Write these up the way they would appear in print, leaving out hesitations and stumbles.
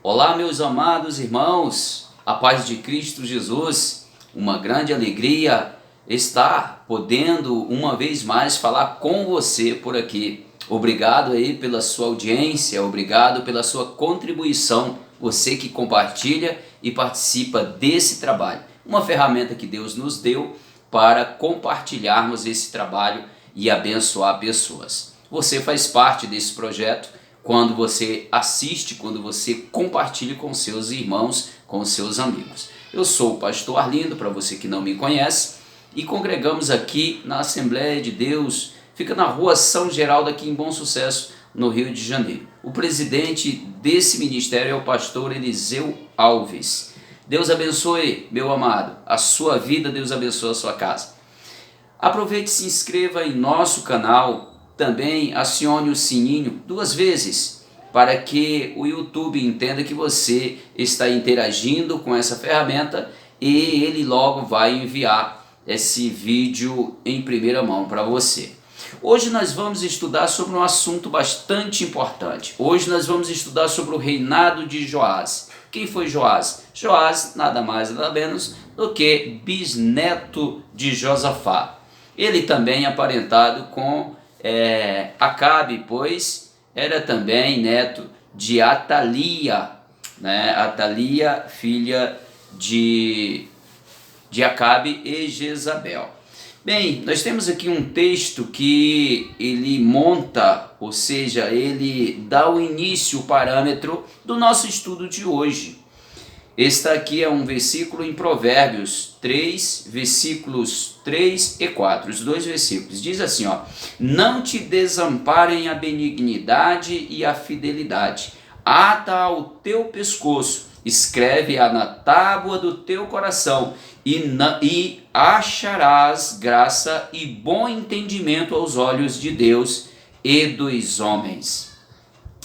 Olá, meus amados irmãos, a paz de Cristo Jesus, uma grande alegria estar podendo uma vez mais falar com você por aqui. Obrigado aí pela sua audiência, obrigado pela sua contribuição, você que compartilha e participa desse trabalho. Uma ferramenta que Deus nos deu para compartilharmos esse trabalho e abençoar pessoas. Você faz parte desse projeto quando você assiste, quando você compartilha com seus irmãos, com seus amigos. Eu sou o pastor Arlindo, para você que não me conhece, e congregamos aqui na Assembleia de Deus, fica na rua São Geraldo, aqui em Bom Sucesso, no Rio de Janeiro. O presidente desse ministério é o pastor Eliseu Alves. Deus abençoe, meu amado, a sua vida, Deus abençoe a sua casa. Aproveite e se inscreva em nosso canal, também acione o sininho 2 vezes, para que o YouTube entenda que você está interagindo com essa ferramenta e ele logo vai enviar esse vídeo em primeira mão para você. Hoje nós vamos estudar sobre um assunto bastante importante. Hoje nós vamos estudar sobre o reinado de Joás. Quem foi Joás? Joás nada mais nada menos do que bisneto de Josafá. Ele também aparentado com Acabe, pois era também neto de Atalia, Atalia, filha de Acabe e Jezabel. Bem, nós temos aqui um texto que ele monta, ou seja, ele dá o início, o parâmetro do nosso estudo de hoje. Este aqui é um versículo em Provérbios 3, versículos 3 e 4, os 2 versículos. Diz assim, não te desamparem a benignidade e a fidelidade. Ata ao teu pescoço, escreve-a na tábua do teu coração, e acharás graça e bom entendimento aos olhos de Deus e dos homens.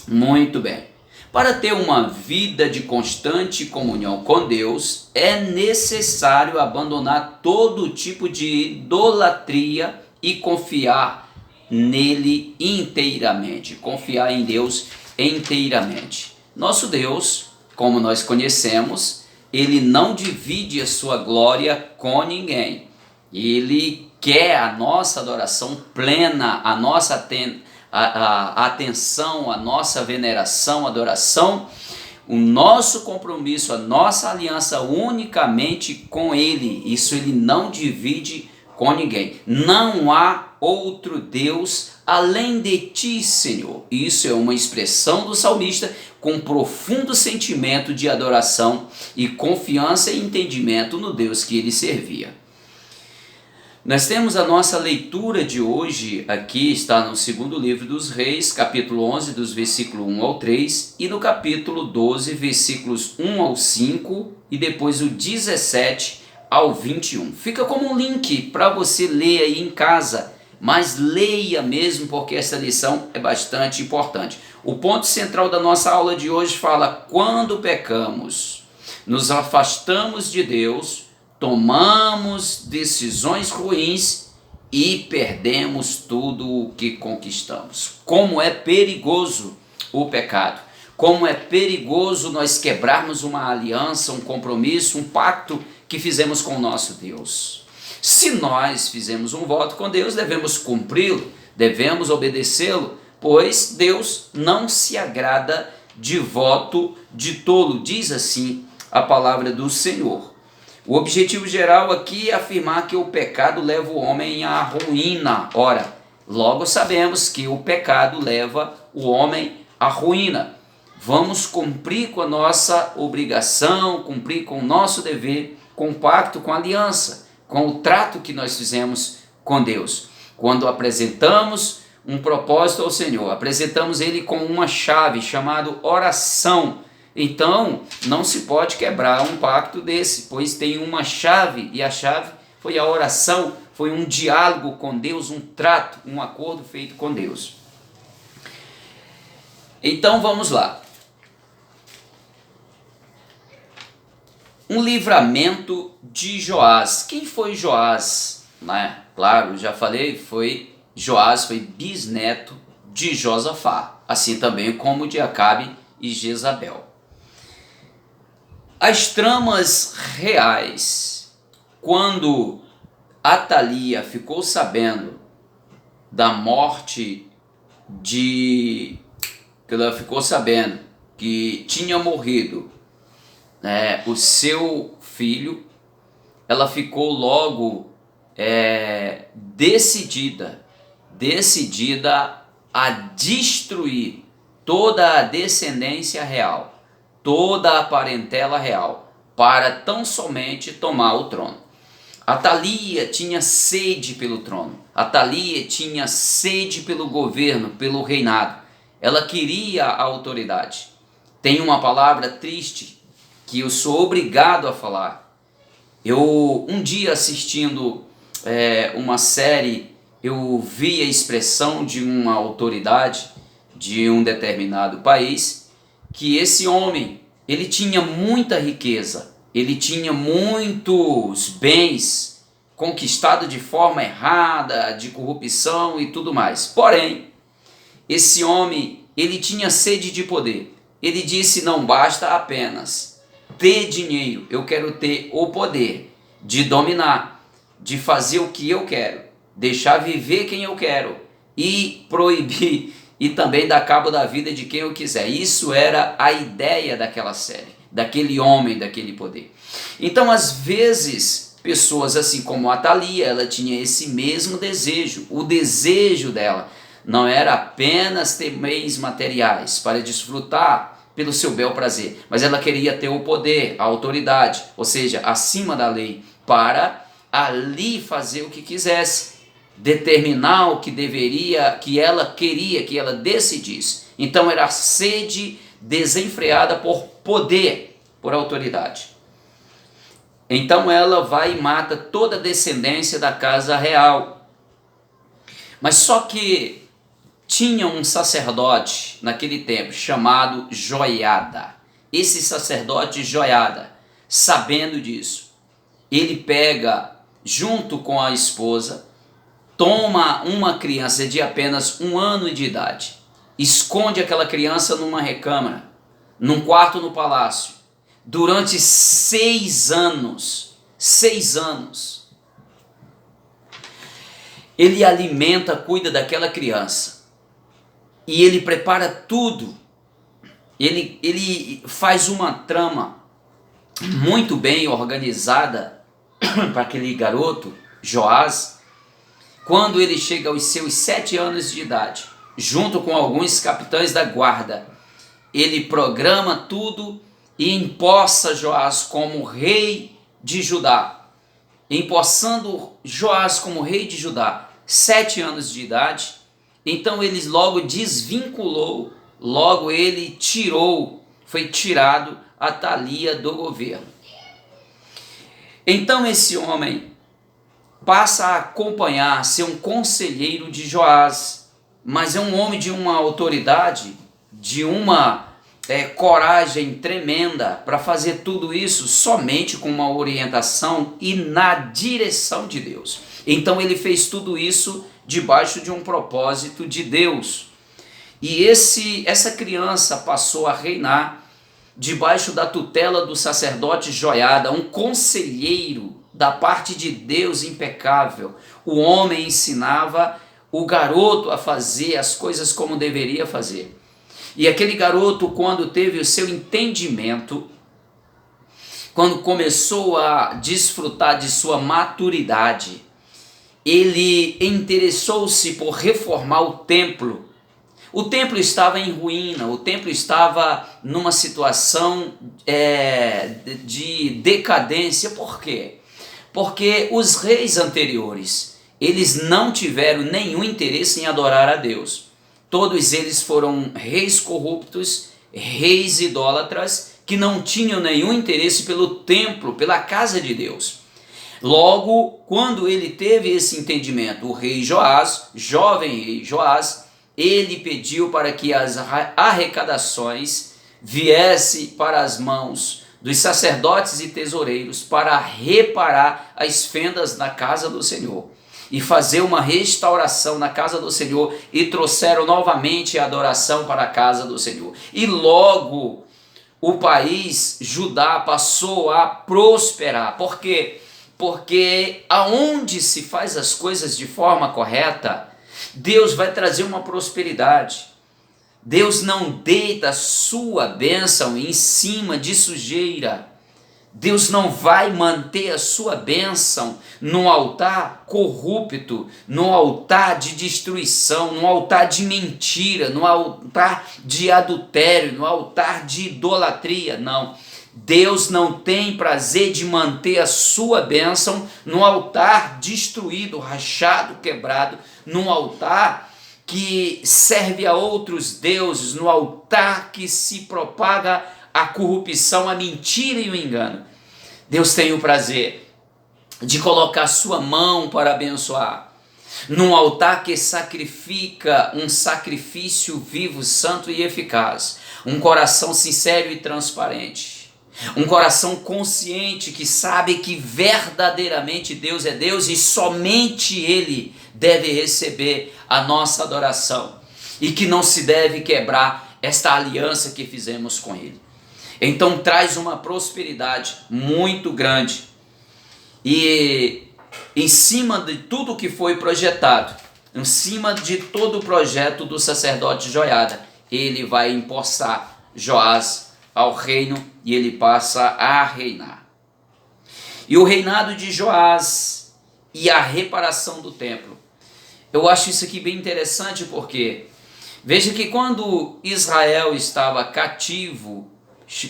Muito bem. Para ter uma vida de constante comunhão com Deus, é necessário abandonar todo tipo de idolatria e confiar nele inteiramente, confiar em Deus inteiramente. Nosso Deus, como nós conhecemos, ele não divide a sua glória com ninguém. Ele quer a nossa adoração plena, a nossa atenção, a nossa veneração, adoração, o nosso compromisso, a nossa aliança unicamente com Ele. Isso Ele não divide com ninguém. Não há outro Deus além de Ti, Senhor. Isso é uma expressão do salmista com profundo sentimento de adoração e confiança e entendimento no Deus que ele servia. Nós temos a nossa leitura de hoje, aqui está no segundo livro dos Reis, capítulo 11, dos versículos 1 ao 3, e no capítulo 12, versículos 1 ao 5, e depois o 17 ao 21. Fica como um link para você ler aí em casa, mas leia mesmo, porque essa lição é bastante importante. O ponto central da nossa aula de hoje fala: quando pecamos, nos afastamos de Deus, tomamos decisões ruins e perdemos tudo o que conquistamos. Como é perigoso o pecado, como é perigoso nós quebrarmos uma aliança, um compromisso, um pacto que fizemos com o nosso Deus. Se nós fizemos um voto com Deus, devemos cumpri-lo, devemos obedecê-lo, pois Deus não se agrada de voto de tolo, diz assim a palavra do Senhor. O objetivo geral aqui é afirmar que o pecado leva o homem à ruína. Ora, logo sabemos que o pecado leva o homem à ruína. Vamos cumprir com a nossa obrigação, cumprir com o nosso dever, com o pacto, com a aliança, com o trato que nós fizemos com Deus. Quando apresentamos um propósito ao Senhor, apresentamos Ele com uma chave chamada oração. Então, não se pode quebrar um pacto desse, pois tem uma chave, e a chave foi a oração, foi um diálogo com Deus, um trato, um acordo feito com Deus. Então, vamos lá. Um livramento de Joás. Quem foi Joás? Claro, já falei, Joás foi bisneto de Josafá, assim também como de Acabe e Jezabel. As tramas reais, quando Atalia ficou sabendo da morte ela ficou sabendo que tinha morrido, o seu filho, ela ficou logo decidida a destruir toda a descendência real, toda a parentela real, para tão somente tomar o trono. Atalia tinha sede pelo trono, Atalia tinha sede pelo governo, pelo reinado, ela queria a autoridade. Tem uma palavra triste que eu sou obrigado a falar. Eu, um dia assistindo uma série, eu vi a expressão de uma autoridade de um determinado país, que esse homem, ele tinha muita riqueza, ele tinha muitos bens conquistados de forma errada, de corrupção e tudo mais. Porém, esse homem, ele tinha sede de poder. Ele disse: não basta apenas ter dinheiro, eu quero ter o poder de dominar, de fazer o que eu quero, deixar viver quem eu quero e proibir e também dar cabo da vida de quem eu quiser. Isso era a ideia daquela série, daquele homem, daquele poder. Então, às vezes, pessoas assim como a Atalia, ela tinha esse mesmo desejo. O desejo dela não era apenas ter bens materiais para desfrutar pelo seu bel prazer, mas ela queria ter o poder, a autoridade, ou seja, acima da lei, para ali fazer o que quisesse, determinar o que deveria, que ela queria, que ela decidisse. Então era sede desenfreada por poder, por autoridade. Então ela vai e mata toda a descendência da casa real. Mas só que tinha um sacerdote naquele tempo chamado Joiada. Esse sacerdote Joiada, sabendo disso, ele pega junto com a esposa, toma uma criança de apenas 1 ano de idade, esconde aquela criança numa recâmara, num quarto no palácio, durante 6 anos. 6 anos. Ele alimenta, cuida daquela criança. E ele prepara tudo. Ele faz uma trama muito bem organizada para aquele garoto, Joás. Quando ele chega aos seus 7 anos de idade, junto com alguns capitães da guarda, ele programa tudo e empossa Joás como rei de Judá. Empossando Joás como rei de Judá, 7 anos de idade, então ele logo desvinculou, logo ele foi tirado Atalia do governo. Então esse homem passa a acompanhar, ser um conselheiro de Joás, mas é um homem de uma autoridade, de uma coragem tremenda para fazer tudo isso somente com uma orientação e na direção de Deus. Então ele fez tudo isso debaixo de um propósito de Deus. E essa criança passou a reinar debaixo da tutela do sacerdote Joiada, um conselheiro da parte de Deus impecável. O homem ensinava o garoto a fazer as coisas como deveria fazer. E aquele garoto, quando teve o seu entendimento, quando começou a desfrutar de sua maturidade, ele interessou-se por reformar o templo. O templo estava em ruína, o templo estava numa situação de decadência. Por quê? Porque os reis anteriores, eles não tiveram nenhum interesse em adorar a Deus. Todos eles foram reis corruptos, reis idólatras, que não tinham nenhum interesse pelo templo, pela casa de Deus. Logo, quando ele teve esse entendimento, o rei Joás, jovem rei Joás, ele pediu para que as arrecadações viessem para as mãos dos sacerdotes e tesoureiros para reparar as fendas na casa do Senhor e fazer uma restauração na casa do Senhor, e trouxeram novamente a adoração para a casa do Senhor. E logo o país Judá passou a prosperar. Por quê? Porque aonde se faz as coisas de forma correta, Deus vai trazer uma prosperidade. Deus não deita a sua bênção em cima de sujeira. Deus não vai manter a sua bênção no altar corrupto, no altar de destruição, no altar de mentira, no altar de adultério, no altar de idolatria. Não. Deus não tem prazer de manter a sua bênção no altar destruído, rachado, quebrado, num altar que serve a outros deuses, no altar que se propaga a corrupção, a mentira e o engano. Deus tem o prazer de colocar sua mão para abençoar, num altar que sacrifica um sacrifício vivo, santo e eficaz, um coração sincero e transparente, um coração consciente que sabe que verdadeiramente Deus é Deus e somente Ele deve receber a nossa adoração e que não se deve quebrar esta aliança que fizemos com Ele. Então traz uma prosperidade muito grande e em cima de tudo que foi projetado, em cima de todo o projeto do sacerdote Joiada, ele vai empossar Joás ao reino e ele passa a reinar. E o reinado de Joás e a reparação do templo. Eu acho isso aqui bem interessante porque veja que quando Israel estava cativo,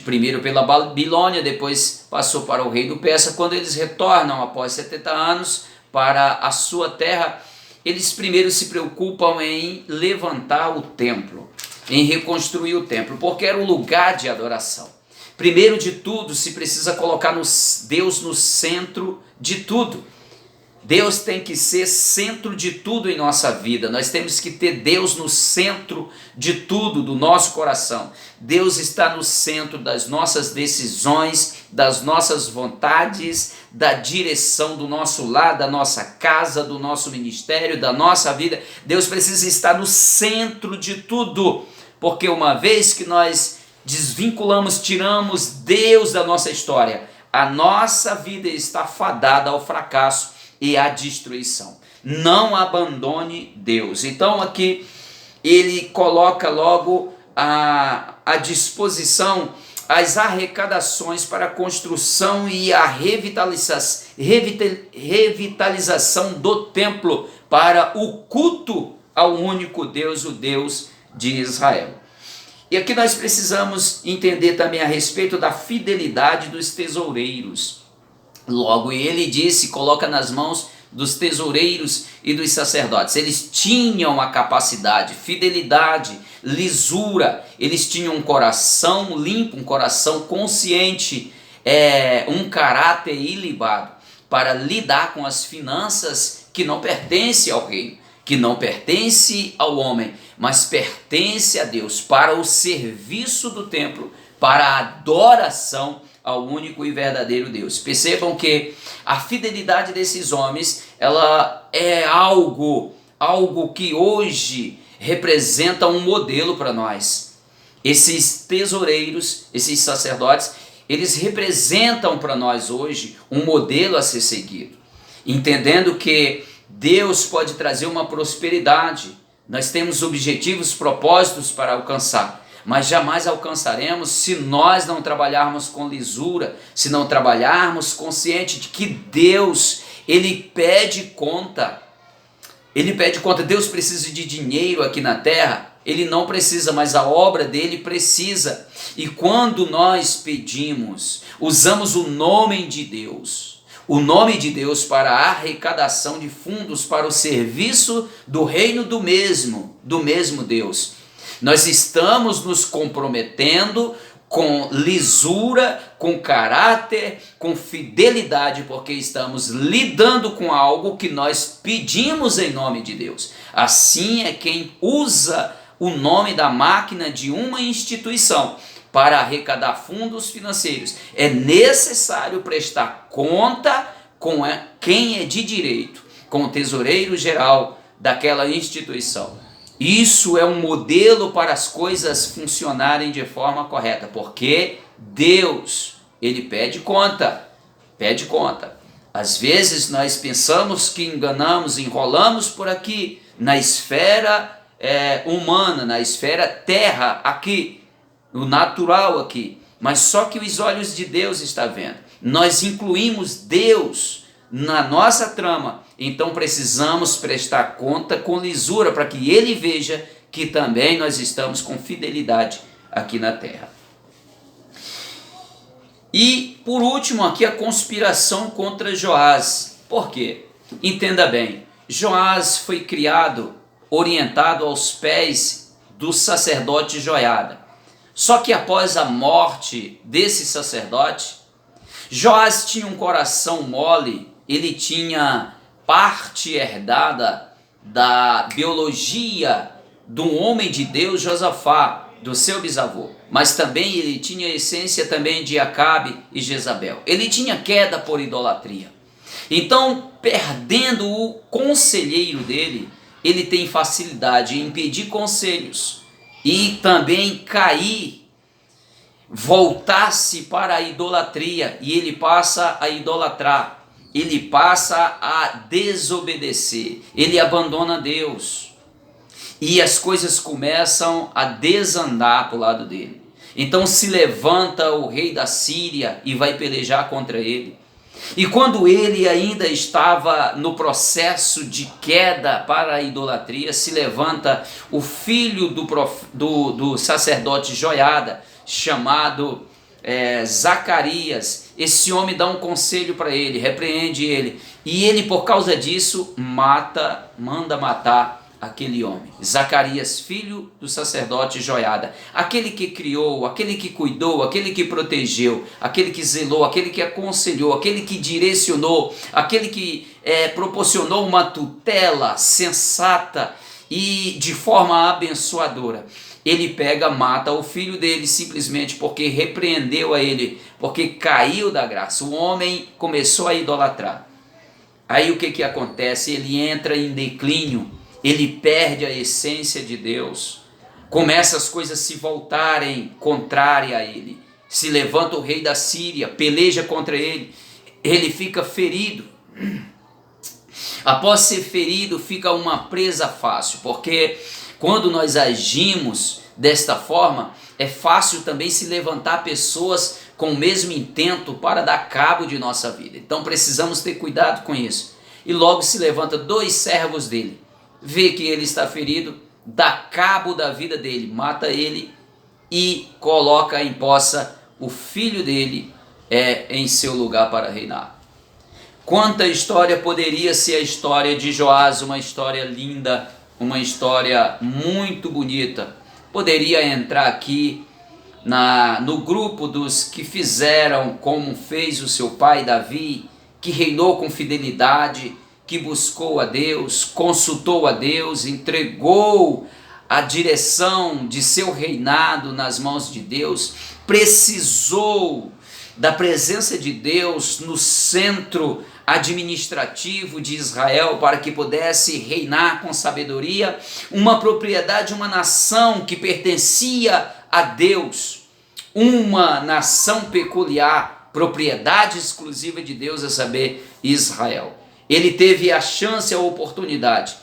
primeiro pela Babilônia, depois passou para o reino persa, quando eles retornam após 70 anos para a sua terra, eles primeiro se preocupam em levantar o templo, em reconstruir o templo, porque era o lugar de adoração. Primeiro de tudo, se precisa colocar Deus no centro de tudo. Deus tem que ser centro de tudo em nossa vida. Nós temos que ter Deus no centro de tudo, do nosso coração. Deus está no centro das nossas decisões, das nossas vontades, da direção do nosso lar, da nossa casa, do nosso ministério, da nossa vida. Deus precisa estar no centro de tudo, porque uma vez que nós desvinculamos, tiramos Deus da nossa história, a nossa vida está fadada ao fracasso e a destruição. Não abandone Deus. Então aqui ele coloca logo à disposição as arrecadações para a construção e a revitalização do templo para o culto ao único Deus, o Deus de Israel. E aqui nós precisamos entender também a respeito da fidelidade dos tesoureiros. Logo ele disse, coloca nas mãos dos tesoureiros e dos sacerdotes. Eles tinham a capacidade, fidelidade, lisura, eles tinham um coração limpo, um coração consciente, um caráter ilibado para lidar com as finanças que não pertencem ao reino, que não pertence ao homem, mas pertence a Deus, para o serviço do templo, para a adoração ao único e verdadeiro Deus. Percebam que a fidelidade desses homens, ela é algo que hoje representa um modelo para nós. Esses tesoureiros, esses sacerdotes, eles representam para nós hoje um modelo a ser seguido, entendendo que Deus pode trazer uma prosperidade. Nós temos objetivos, propósitos para alcançar, mas jamais alcançaremos se nós não trabalharmos com lisura, se não trabalharmos consciente de que Deus, Ele pede conta. Ele pede conta. Deus precisa de dinheiro aqui na terra? Ele não precisa, mas a obra dele precisa. E quando nós pedimos, usamos o nome de Deus, para a arrecadação de fundos para o serviço do reino do mesmo Deus. Nós estamos nos comprometendo com lisura, com caráter, com fidelidade, porque estamos lidando com algo que nós pedimos em nome de Deus. Assim é quem usa o nome da máquina de uma instituição para arrecadar fundos financeiros. É necessário prestar conta com quem é de direito, com o tesoureiro geral daquela instituição. Isso é um modelo para as coisas funcionarem de forma correta, porque Deus, Ele pede conta, pede conta. Às vezes nós pensamos que enganamos, enrolamos por aqui, na esfera humana, na esfera terra aqui, no natural aqui, mas só que os olhos de Deus estão vendo. Nós incluímos Deus na nossa trama, então precisamos prestar conta com lisura para que Ele veja que também nós estamos com fidelidade aqui na terra. E por último aqui a conspiração contra Joás. Por quê? Entenda bem, Joás foi criado, orientado aos pés do sacerdote Joiada. Só que após a morte desse sacerdote, Joás tinha um coração mole, ele tinha parte herdada da biologia do homem de Deus Josafá, do seu bisavô, mas também ele tinha a essência também de Acabe e Jezabel. Ele tinha queda por idolatria. Então, perdendo o conselheiro dele, ele tem facilidade em pedir conselhos e também cair, voltar-se para a idolatria, e ele passa a idolatrar, ele passa a desobedecer, ele abandona Deus. E as coisas começam a desandar para o lado dele. Então se levanta o rei da Síria e vai pelejar contra ele. E quando ele ainda estava no processo de queda para a idolatria, se levanta o filho do sacerdote Joiada, chamado Zacarias. Esse homem dá um conselho para ele, repreende ele. E ele, por causa disso, manda matar aquele homem, Zacarias, filho do sacerdote Joiada, aquele que criou, aquele que cuidou, aquele que protegeu, aquele que zelou, aquele que aconselhou, aquele que direcionou, aquele que proporcionou uma tutela sensata e de forma abençoadora. Ele pega, mata o filho dele simplesmente porque repreendeu a ele, porque caiu da graça. O homem começou a idolatrar. Aí o que acontece? Ele entra em declínio. Ele perde a essência de Deus, começa as coisas a se voltarem contrárias a ele, se levanta o rei da Síria, peleja contra ele, ele fica ferido. Após ser ferido, fica uma presa fácil, porque quando nós agimos desta forma, é fácil também se levantar pessoas com o mesmo intento para dar cabo de nossa vida. Então precisamos ter cuidado com isso. E logo se levanta 2 servos dele, vê que ele está ferido, dá cabo da vida dele, mata ele e coloca em posse o filho dele em seu lugar para reinar. Quanta história poderia ser a história de Joás, uma história linda, uma história muito bonita. Poderia entrar aqui no grupo dos que fizeram como fez o seu pai Davi, que reinou com fidelidade, que buscou a Deus, consultou a Deus, entregou a direção de seu reinado nas mãos de Deus, precisou da presença de Deus no centro administrativo de Israel para que pudesse reinar com sabedoria, uma propriedade, uma nação que pertencia a Deus, uma nação peculiar, propriedade exclusiva de Deus, a saber, Israel. Ele teve a chance, a oportunidade.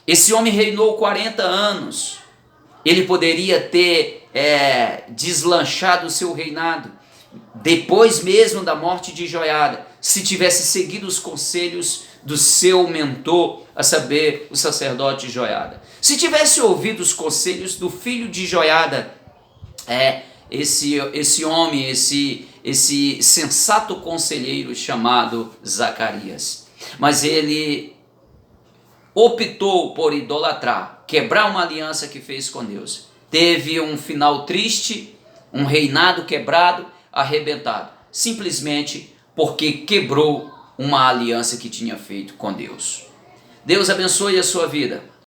Esse homem reinou 40 anos. Ele poderia ter deslanchado o seu reinado depois mesmo da morte de Joiada, se tivesse seguido os conselhos do seu mentor, a saber, o sacerdote Joiada. Se tivesse ouvido os conselhos do filho de Joiada, esse homem, esse sensato conselheiro chamado Zacarias. Mas ele optou por idolatrar, quebrar uma aliança que fez com Deus. Teve um final triste, um reinado quebrado, arrebentado, simplesmente porque quebrou uma aliança que tinha feito com Deus. Deus abençoe a sua vida.